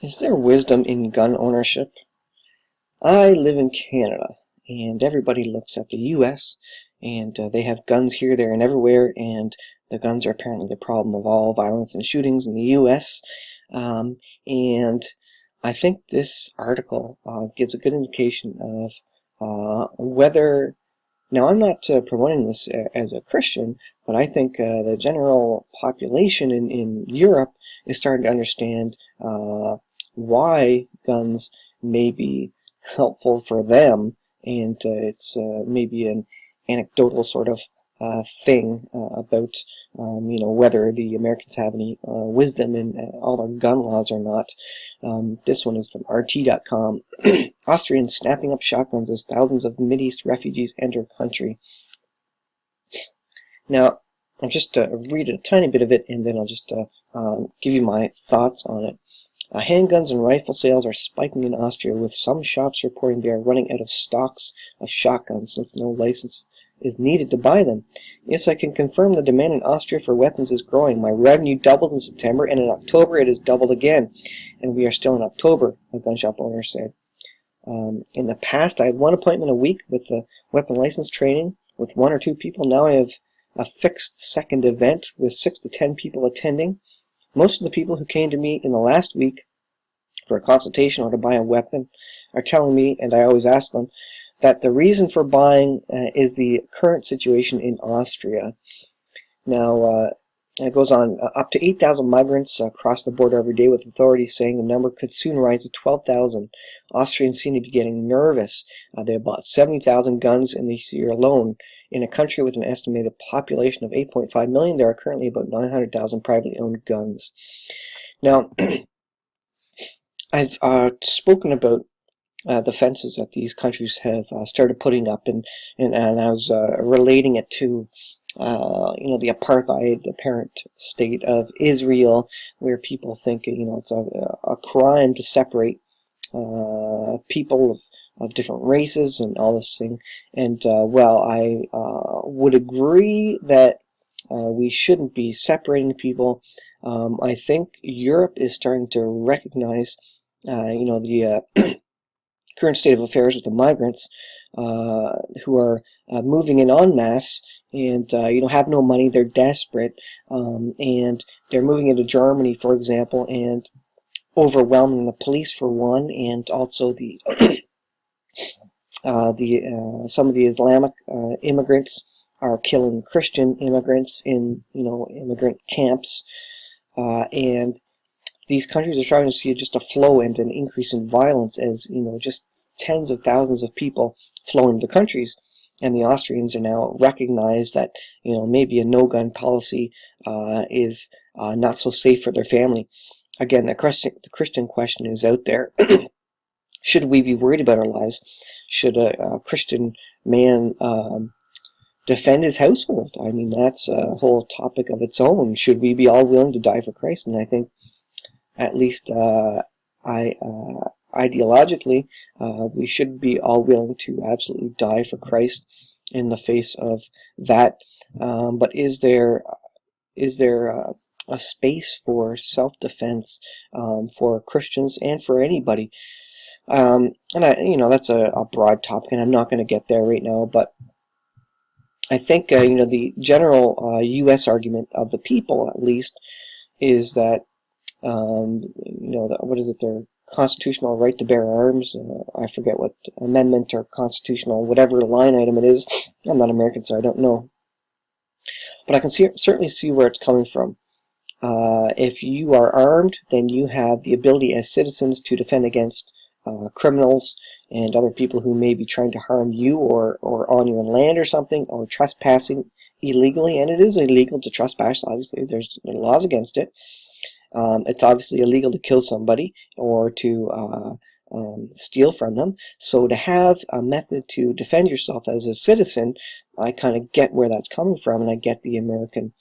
Is there wisdom in gun ownership? I live in Canada, and everybody looks at the US, and they have guns here, there, and everywhere, and the guns are apparently the problem of all violence and shootings in the US. And I think this article gives a good indication of whether. Now, I'm not promoting this as a Christian, but I think the general population in Europe is starting to understand why guns may be helpful for them, and it's maybe an anecdotal sort of thing about whether the Americans have any wisdom in all their gun laws or not. This one is from RT.com. Austrians snapping up shotguns as thousands of Mideast refugees enter country. Now, I'll just read a tiny bit of it, and then I'll just give you my thoughts on it. Handguns and rifle sales are spiking in Austria, with some shops reporting they are running out of stocks of shotguns since no license is needed to buy them. Yes, I can confirm the demand in Austria for weapons is growing. My revenue doubled in September, and in October it has doubled again. And we are still in October, a gun shop owner said. In the past, I had one appointment a week with the weapon license training with 1 or 2 people. Now I have a fixed second event with 6 to 10 people attending. Most of the people who came to me in the last week for a consultation or to buy a weapon are telling me, and I always ask them, that the reason for buying is the current situation in Austria. Now, it goes on, up to 8,000 migrants cross the border every day, with authorities saying the number could soon rise to 12,000. Austrians seem to be getting nervous. They have bought 70,000 guns in this year alone. In a country with an estimated population of 8.5 million, there are currently about 900,000 privately owned guns. Now, I've spoken about the fences that these countries have started putting up, and I was relating it to the apartheid apparent state of Israel, where people think it's a crime to separate people of different races and all this thing. And well, I would agree that we shouldn't be separating people. I think Europe is starting to recognize the current state of affairs with the migrants who are moving in en masse, and have no money. They're desperate, and they're moving into Germany, for example, and overwhelming the police for one, and also the some of the Islamic immigrants are killing Christian immigrants in immigrant camps, and these countries are starting to see just a flow and an increase in violence as just tens of thousands of people flow into the countries. And the Austrians are now recognize that maybe a no-gun policy is not so safe for their family. Again, the Christian question is out there. Should we be worried about our lives? Should a Christian man defend his household? I mean, that's a whole topic of its own. Should we be all willing to die for Christ? And I think, at least ideologically, we should be all willing to absolutely die for Christ in the face of that. But is there a space for self-defense for Christians and for anybody? And that's a broad topic, and I'm not going to get there right now. But I think the general U.S. argument of the people, at least, is that what is it? Their constitutional right to bear arms. I forget what amendment or constitutional whatever line item it is. I'm not American, so I don't know. But I can certainly see where it's coming from. If you are armed, then you have the ability as citizens to defend against criminals and other people who may be trying to harm you or on your land or something, or trespassing illegally. And it is illegal to trespass, obviously. There's laws against it. It's obviously illegal to kill somebody or to steal from them. So to have a method to defend yourself as a citizen, I kind of get where that's coming from, and I get the American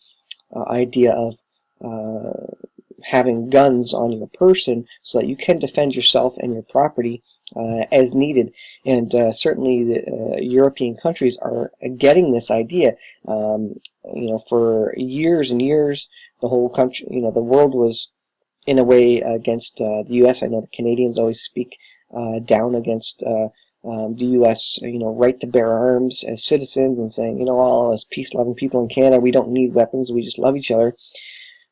idea of having guns on your person so that you can defend yourself and your property as needed. And certainly the European countries are getting this idea. For years and years, the whole country, the world was in a way against the U.S. I know the Canadians always speak down against the U.S. Right to bear arms as citizens, and saying, all as peace-loving people in Canada, we don't need weapons, we just love each other.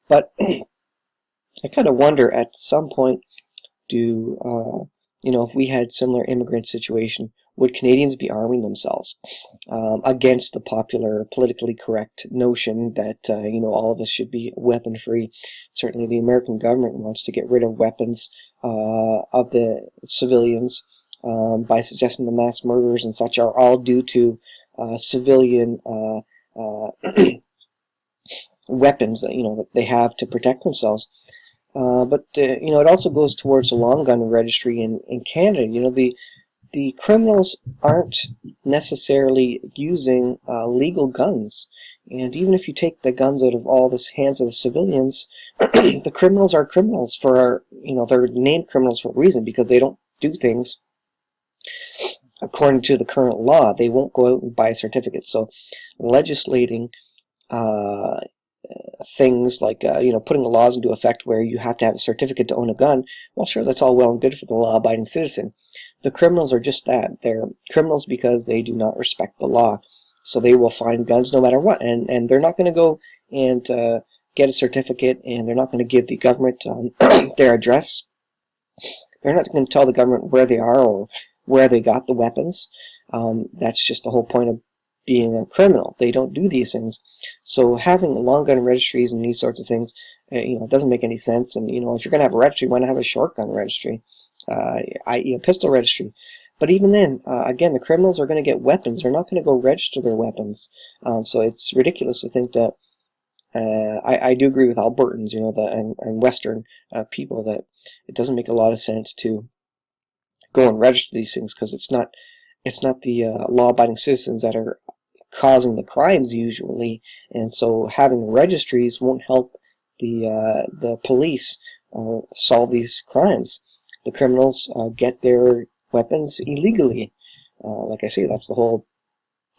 But I kind of wonder at some point, if we had similar immigrant situation, would Canadians be arming themselves against the popular, politically correct notion that, all of us should be weapon-free? Certainly the American government wants to get rid of weapons of the civilians by suggesting the mass murders and such are all due to civilian weapons that they have to protect themselves. But it also goes towards the long gun registry in Canada. The criminals aren't necessarily using legal guns, and even if you take the guns out of all the hands of the civilians, the criminals are criminals for they're named criminals for a reason, because they don't do things according to the current law. They won't go out and buy certificates. So legislating things like putting the laws into effect where you have to have a certificate to own a gun, well, sure, that's all well and good for the law-abiding citizen. The criminals are just that. They're criminals because they do not respect the law. So they will find guns no matter what, and they're not going to go and get a certificate, and they're not going to give the government their address. They're not going to tell the government where they are or where they got the weapons. That's just the whole point of being a criminal. They don't do these things. So having long gun registries and these sorts of things, it doesn't make any sense. And if you're going to have a registry, why not have a short gun registry, i.e. a pistol registry? But even then, again, the criminals are going to get weapons. They're not going to go register their weapons. So it's ridiculous to think that. I do agree with Albertans, and Western people, that it doesn't make a lot of sense to go and register these things, because it's not the law-abiding citizens that are causing the crimes usually, and so having registries won't help the police solve these crimes. The criminals get their weapons illegally. Like I say, that's the whole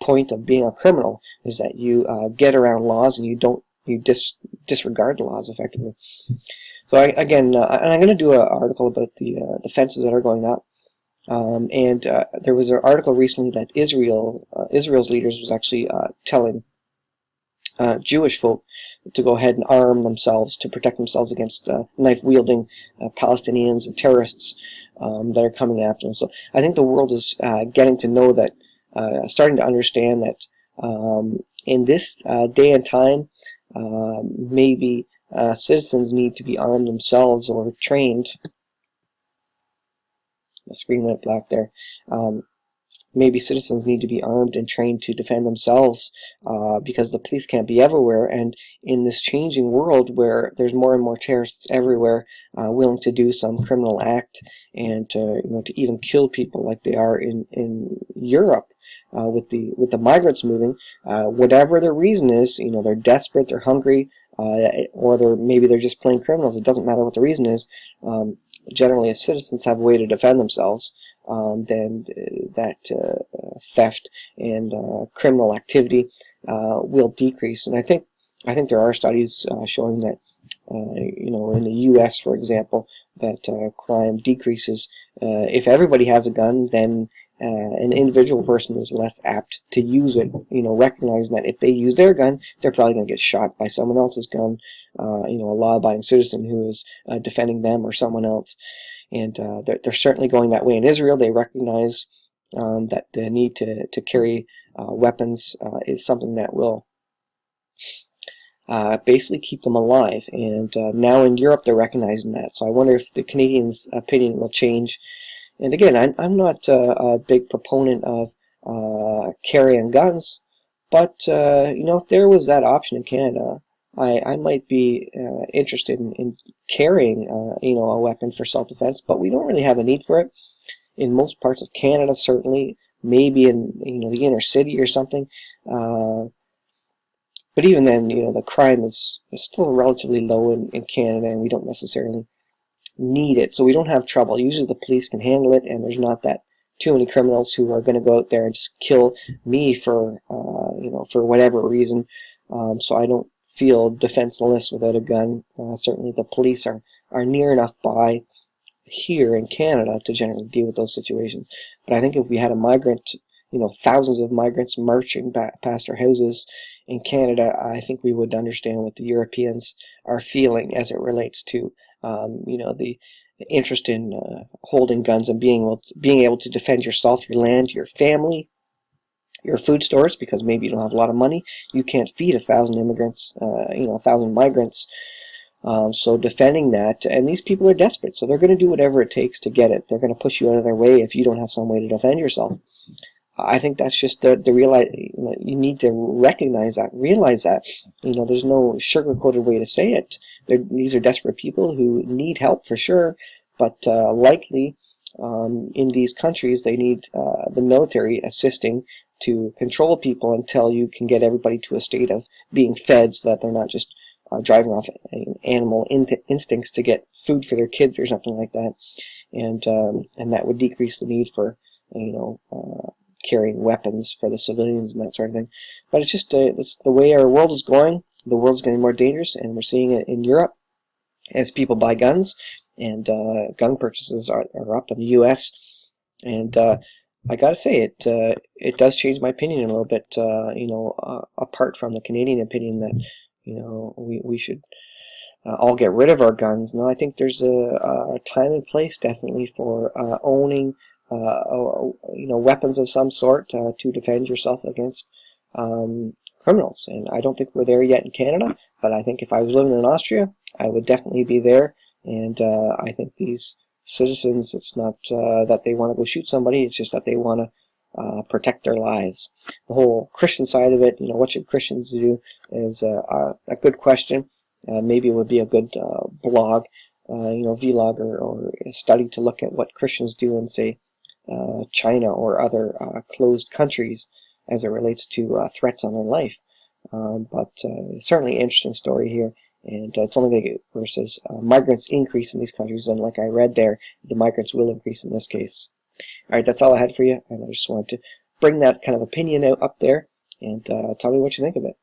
point of being a criminal, is that you get around laws and you disregard the laws effectively. So and I'm going to do an article about the fences that are going up. There was an article recently that Israel's leaders was actually telling Jewish folk to go ahead and arm themselves to protect themselves against knife-wielding Palestinians and terrorists that are coming after them. So I think the world is getting to know that, starting to understand that in this day and time, maybe citizens need to be armed themselves or trained. The screen went black there. Maybe citizens need to be armed and trained to defend themselves, because the police can't be everywhere. And in this changing world where there's more and more terrorists everywhere, willing to do some criminal act and to even kill people like they are in Europe with the migrants moving, whatever their reason is, they're desperate, they're hungry, or maybe they're just plain criminals. It doesn't matter what the reason is. Generally, as citizens have a way to defend themselves, then that theft and criminal activity will decrease. And I think there are studies showing that in the U.S., for example, that crime decreases if everybody has a gun. Then an individual person is less apt to use it, recognizing that if they use their gun, they're probably going to get shot by someone else's gun, a law-abiding citizen who is defending them or someone else. And they're certainly going that way. In Israel, they recognize that the need to carry weapons is something that will basically keep them alive. And now in Europe, they're recognizing that. So I wonder if the Canadians' opinion will change. And again, I'm not a big proponent of carrying guns, but if there was that option in Canada, I might be interested in carrying a weapon for self-defense. But we don't really have a need for it in most parts of Canada. Certainly, maybe in the inner city or something. But even then, the crime is still relatively low in Canada, and we don't necessarily need it, so we don't have trouble. Usually the police can handle it, and there's not that too many criminals who are going to go out there and just kill me for for whatever reason. So I don't feel defenseless without a gun. Certainly the police are are near enough by here in Canada to generally deal with those situations. But I think if we had a migrant, thousands of migrants marching back past our houses in Canada, I think we would understand what the Europeans are feeling as it relates to, the interest in holding guns and being able to defend yourself, your land, your family, your food stores, because maybe you don't have a lot of money. You can't feed 1,000 immigrants, 1,000 migrants. So defending that, and these people are desperate, so they're going to do whatever it takes to get it. They're going to push you out of their way if you don't have some way to defend yourself. I think that's just the realize. You need to recognize that, realize that. There's no sugar-coated way to say it. These are desperate people who need help for sure, but likely in these countries they need the military assisting to control people until you can get everybody to a state of being fed, so that they're not just driving off animal instincts to get food for their kids or something like that, and that would decrease the need for carrying weapons for the civilians and that sort of thing. But it's just it's the way our world is going. The world's getting more dangerous, and we're seeing it in Europe as people buy guns, and gun purchases are up in the U.S. And I gotta say, it does change my opinion a little bit. Apart from the Canadian opinion that we should all get rid of our guns. No, I think there's a time and place definitely for owning weapons of some sort to defend yourself against criminals. And I don't think we're there yet in Canada, but I think if I was living in Austria, I would definitely be there. And I think these citizens, it's not that they want to go shoot somebody, it's just that they want to protect their lives. The whole Christian side of it, what should Christians do, is a good question. Maybe it would be a good blog, vlog or a study to look at what Christians do in, say, China or other closed countries as it relates to threats on their life. But certainly an interesting story here. And it's only going to get worse as migrants increase in these countries. And like I read there, the migrants will increase in this case. All right, that's all I had for you. And I just wanted to bring that kind of opinion up there and tell me what you think of it.